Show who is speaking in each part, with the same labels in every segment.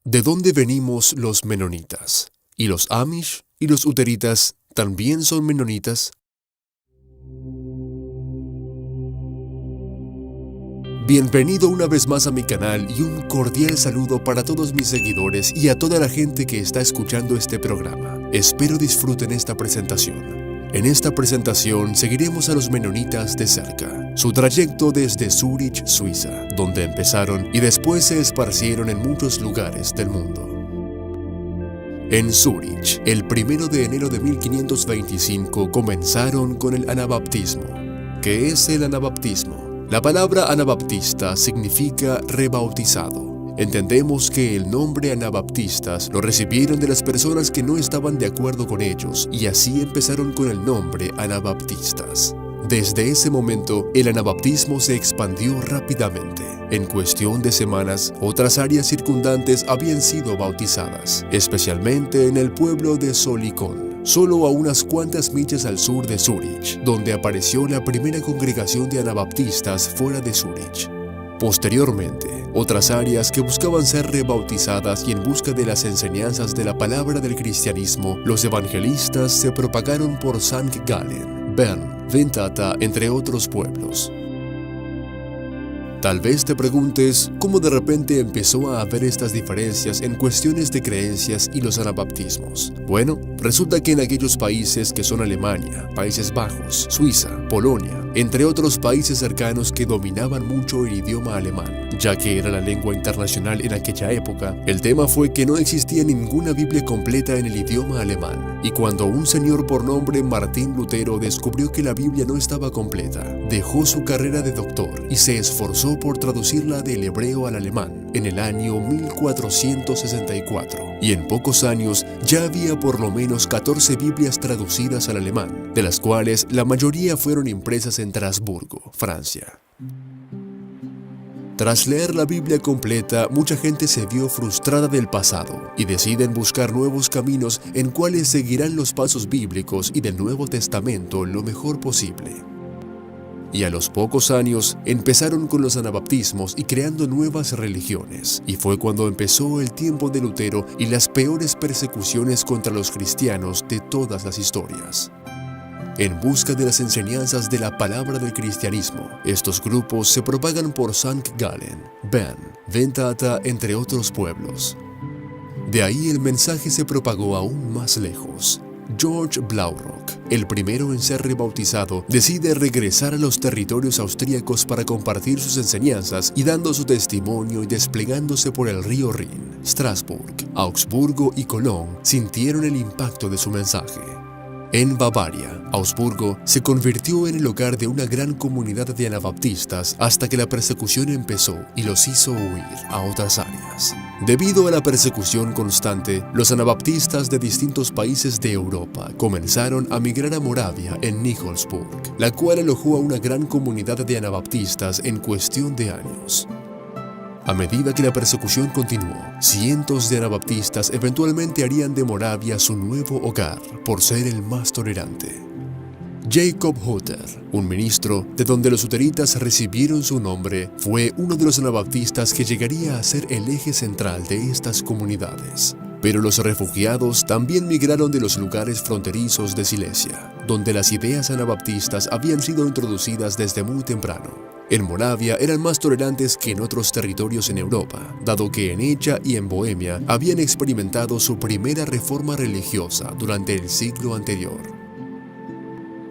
Speaker 1: ¿De dónde venimos los menonitas? ¿Y los Amish y los Uteritas también son menonitas? Bienvenido una vez más a mi canal y un cordial saludo para todos mis seguidores y a toda la gente que está escuchando este programa. Espero disfruten esta presentación. En esta presentación seguiremos a los menonitas de cerca, su trayecto desde Zúrich, Suiza, donde empezaron y después se esparcieron en muchos lugares del mundo. En Zúrich, el 1 de enero de 1525 comenzaron con el anabaptismo. ¿Qué es el anabaptismo? La palabra anabaptista significa rebautizado. Entendemos que el nombre anabaptistas lo recibieron de las personas que no estaban de acuerdo con ellos y así empezaron con el nombre anabaptistas. Desde ese momento, el anabaptismo se expandió rápidamente. En cuestión de semanas, otras áreas circundantes habían sido bautizadas, especialmente en el pueblo de Zollikoon, solo a unas cuantas millas al sur de Zúrich, donde apareció la primera congregación de anabaptistas fuera de Zúrich. Posteriormente, otras áreas que buscaban ser rebautizadas y en busca de las enseñanzas de la palabra del cristianismo, los evangelistas se propagaron por St. Gallen, Bern, Ventata, entre otros pueblos. Tal vez te preguntes cómo de repente empezó a haber estas diferencias en cuestiones de creencias y los anabaptismos. Bueno, resulta que en aquellos países que son Alemania, Países Bajos, Suiza, Polonia, entre otros países cercanos que dominaban mucho el idioma alemán, ya que era la lengua internacional en aquella época, el tema fue que no existía ninguna Biblia completa en el idioma alemán. Y cuando un señor por nombre Martín Lutero descubrió que la Biblia no estaba completa, dejó su carrera de doctor y se esforzó por traducirla del hebreo al alemán en el año 1464. Y en pocos años ya había por lo menos 14 Biblias traducidas al alemán, de las cuales la mayoría fueron impresas en Estrasburgo, Francia. Tras leer la Biblia completa, mucha gente se vio frustrada del pasado y deciden buscar nuevos caminos en cuales seguirán los pasos bíblicos y del Nuevo Testamento lo mejor posible. Y a los pocos años empezaron con los anabaptismos y creando nuevas religiones. Y fue cuando empezó el tiempo de Lutero y las peores persecuciones contra los cristianos de todas las historias. En busca de las enseñanzas de la palabra del cristianismo, estos grupos se propagan por St. Gallen, Bern, Ventata, entre otros pueblos. De ahí el mensaje se propagó aún más lejos. George Blaurock, el primero en ser rebautizado, decide regresar a los territorios austríacos para compartir sus enseñanzas y dando su testimonio y desplegándose por el río Rin. Strasbourg, Augsburgo y Cologne sintieron el impacto de su mensaje. En Bavaria, Augsburgo se convirtió en el hogar de una gran comunidad de anabaptistas hasta que la persecución empezó y los hizo huir a otras áreas. Debido a la persecución constante, los anabaptistas de distintos países de Europa comenzaron a migrar a Moravia en Nikolsburg, la cual alojó a una gran comunidad de anabaptistas en cuestión de años. A medida que la persecución continuó, cientos de anabaptistas eventualmente harían de Moravia su nuevo hogar por ser el más tolerante. Jacob Hutter, un ministro de donde los uteritas recibieron su nombre, fue uno de los anabaptistas que llegaría a ser el eje central de estas comunidades. Pero los refugiados también migraron de los lugares fronterizos de Silesia, donde las ideas anabaptistas habían sido introducidas desde muy temprano. En Moravia eran más tolerantes que en otros territorios en Europa, dado que en ella y en Bohemia habían experimentado su primera reforma religiosa durante el siglo anterior.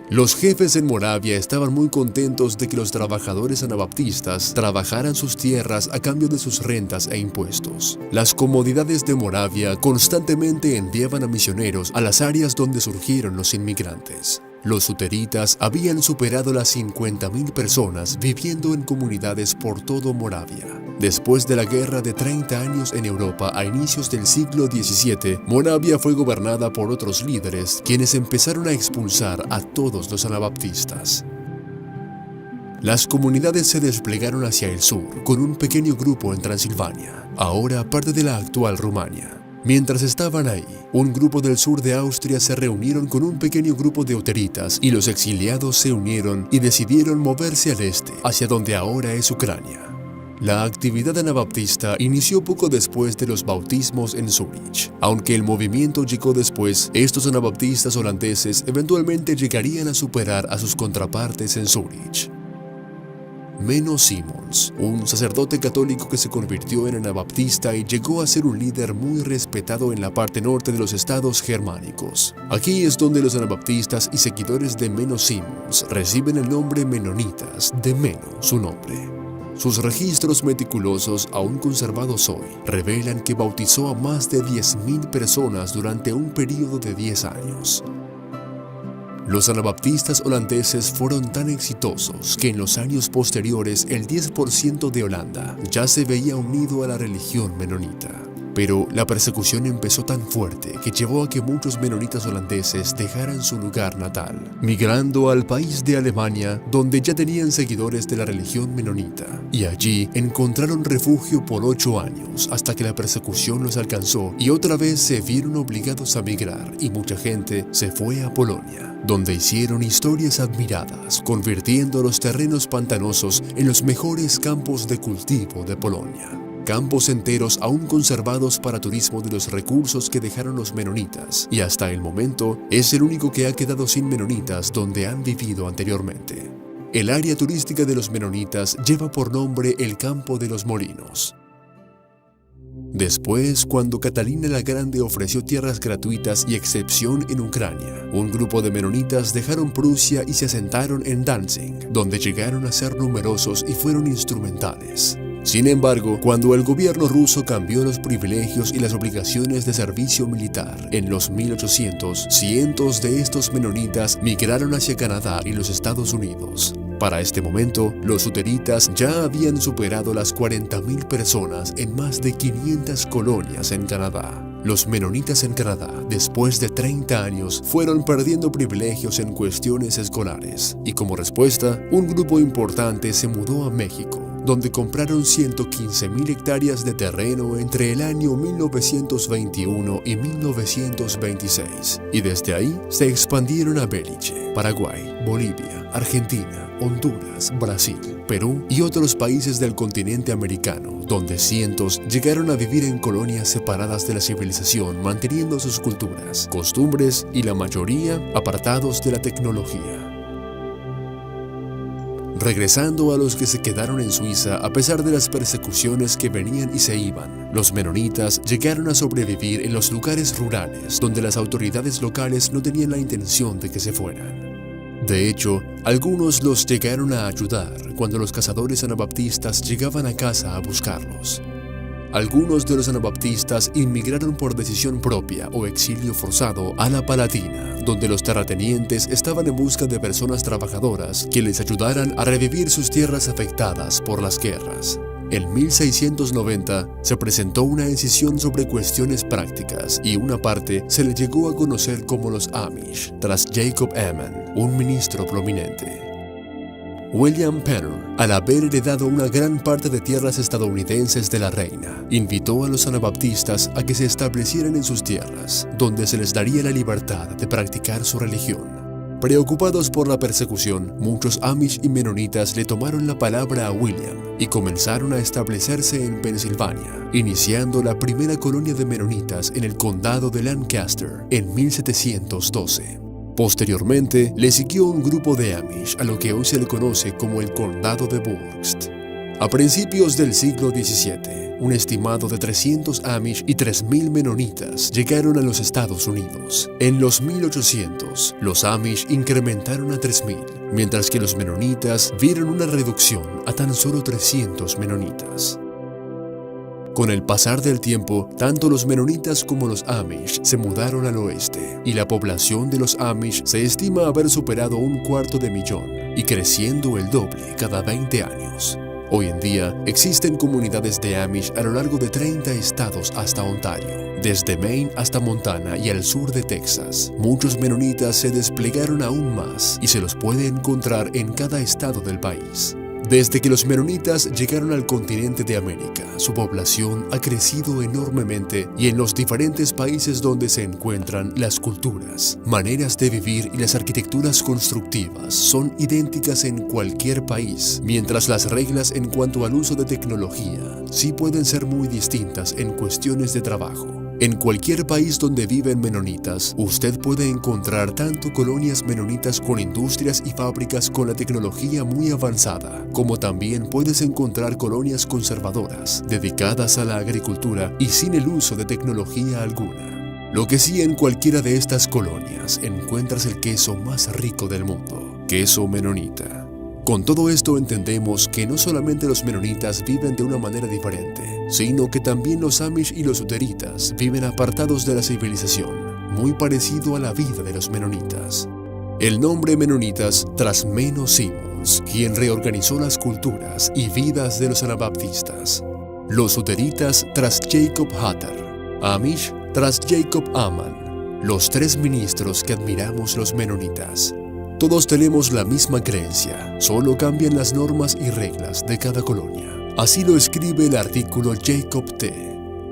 Speaker 1: Los jefes en Moravia estaban muy contentos de que los trabajadores anabaptistas trabajaran sus tierras a cambio de sus rentas e impuestos. Las comodidades de Moravia constantemente enviaban a misioneros a las áreas donde surgieron los inmigrantes. Los uteritas habían superado las 50.000 personas viviendo en comunidades por todo Moravia. Después de la guerra de 30 años en Europa a inicios del siglo XVII, Moravia fue gobernada por otros líderes, quienes empezaron a expulsar a todos los anabaptistas. Las comunidades se desplegaron hacia el sur, con un pequeño grupo en Transilvania, ahora parte de la actual Rumania. Mientras estaban ahí, un grupo del sur de Austria se reunieron con un pequeño grupo de uteritas y los exiliados se unieron y decidieron moverse al este, hacia donde ahora es Ucrania. La actividad anabaptista inició poco después de los bautismos en Zúrich. Aunque el movimiento llegó después, estos anabaptistas holandeses eventualmente llegarían a superar a sus contrapartes en Zúrich. Menno Simons, un sacerdote católico que se convirtió en anabaptista y llegó a ser un líder muy respetado en la parte norte de los estados germánicos. Aquí es donde los anabaptistas y seguidores de Menno Simons reciben el nombre menonitas, de Menno, su nombre. Sus registros meticulosos, aún conservados hoy, revelan que bautizó a más de 10.000 personas durante un período de 10 años. Los anabaptistas holandeses fueron tan exitosos que en los años posteriores el 10% de Holanda ya se veía unido a la religión menonita. Pero la persecución empezó tan fuerte que llevó a que muchos menonitas holandeses dejaran su lugar natal, migrando al país de Alemania, donde ya tenían seguidores de la religión menonita, y allí encontraron refugio por 8 años hasta que la persecución los alcanzó y otra vez se vieron obligados a migrar y mucha gente se fue a Polonia, donde hicieron historias admiradas, convirtiendo los terrenos pantanosos en los mejores campos de cultivo de Polonia. Campos enteros aún conservados para turismo de los recursos que dejaron los menonitas, y hasta el momento es el único que ha quedado sin menonitas donde han vivido anteriormente. El área turística de los menonitas lleva por nombre el Campo de los Molinos. Después, cuando Catalina la Grande ofreció tierras gratuitas y excepción en Ucrania, un grupo de menonitas dejaron Prusia y se asentaron en Danzig, donde llegaron a ser numerosos y fueron instrumentales. Sin embargo, cuando el gobierno ruso cambió los privilegios y las obligaciones de servicio militar en los 1800, cientos de estos menonitas migraron hacia Canadá y los Estados Unidos. Para este momento, los luteritas ya habían superado las 40.000 personas en más de 500 colonias en Canadá. Los menonitas en Canadá, después de 30 años, fueron perdiendo privilegios en cuestiones escolares, y como respuesta, un grupo importante se mudó a México, donde compraron 115.000 hectáreas de terreno entre el año 1921 y 1926, y desde ahí se expandieron a Belice, Paraguay, Bolivia, Argentina, Honduras, Brasil, Perú y otros países del continente americano, donde cientos llegaron a vivir en colonias separadas de la civilización, manteniendo sus culturas, costumbres y la mayoría apartados de la tecnología. Regresando a los que se quedaron en Suiza a pesar de las persecuciones que venían y se iban, los menonitas llegaron a sobrevivir en los lugares rurales donde las autoridades locales no tenían la intención de que se fueran. De hecho, algunos los llegaron a ayudar cuando los cazadores anabaptistas llegaban a casa a buscarlos. Algunos de los anabaptistas inmigraron por decisión propia o exilio forzado a la Palatina, donde los terratenientes estaban en busca de personas trabajadoras que les ayudaran a revivir sus tierras afectadas por las guerras. En 1690 se presentó una decisión sobre cuestiones prácticas y una parte se le llegó a conocer como los Amish, tras Jacob Amman, un ministro prominente. William Penn, al haber heredado una gran parte de tierras estadounidenses de la reina, invitó a los anabaptistas a que se establecieran en sus tierras, donde se les daría la libertad de practicar su religión. Preocupados por la persecución, muchos Amish y menonitas le tomaron la palabra a William y comenzaron a establecerse en Pensilvania, iniciando la primera colonia de menonitas en el condado de Lancaster en 1712. Posteriormente, le siguió un grupo de Amish a lo que hoy se le conoce como el Condado de Burst. A principios del siglo XVII, un estimado de 300 Amish y 3.000 menonitas llegaron a los Estados Unidos. En los 1800, los Amish incrementaron a 3.000, mientras que los menonitas vieron una reducción a tan solo 300 menonitas. Con el pasar del tiempo, tanto los menonitas como los Amish se mudaron al oeste, y la población de los Amish se estima haber superado 250.000 y creciendo el doble cada 20 años. Hoy en día, existen comunidades de Amish a lo largo de 30 estados hasta Ontario, desde Maine hasta Montana y al sur de Texas. Muchos menonitas se desplegaron aún más y se los puede encontrar en cada estado del país. Desde que los menonitas llegaron al continente de América, su población ha crecido enormemente y en los diferentes países donde se encuentran, las culturas, maneras de vivir y las arquitecturas constructivas son idénticas en cualquier país, mientras las reglas en cuanto al uso de tecnología sí pueden ser muy distintas en cuestiones de trabajo. En cualquier país donde viven menonitas, usted puede encontrar tanto colonias menonitas con industrias y fábricas con la tecnología muy avanzada, como también puedes encontrar colonias conservadoras, dedicadas a la agricultura y sin el uso de tecnología alguna. Lo que sí, en cualquiera de estas colonias encuentras el queso más rico del mundo, queso menonita. Con todo esto entendemos que no solamente los menonitas viven de una manera diferente, sino que también los amish y los luteritas viven apartados de la civilización, muy parecido a la vida de los menonitas. El nombre menonitas tras Menno Simons, quien reorganizó las culturas y vidas de los anabaptistas. Los luteritas tras Jacob Hatter, amish tras Jacob Ammann, los tres ministros que admiramos los menonitas. Todos tenemos la misma creencia, solo cambian las normas y reglas de cada colonia. Así lo escribe el artículo Jacob T.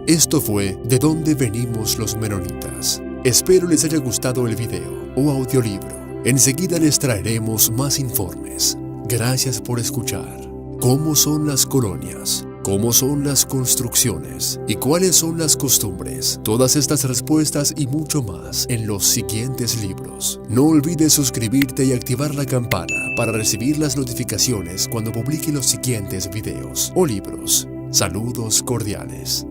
Speaker 1: Esto fue De dónde venimos los menonitas. Espero les haya gustado el video o audiolibro. Enseguida les traeremos más informes. Gracias por escuchar. ¿Cómo son las colonias? ¿Cómo son las construcciones? ¿Y cuáles son las costumbres? Todas estas respuestas y mucho más en los siguientes libros. No olvides suscribirte y activar la campana para recibir las notificaciones cuando publique los siguientes videos o libros. Saludos cordiales.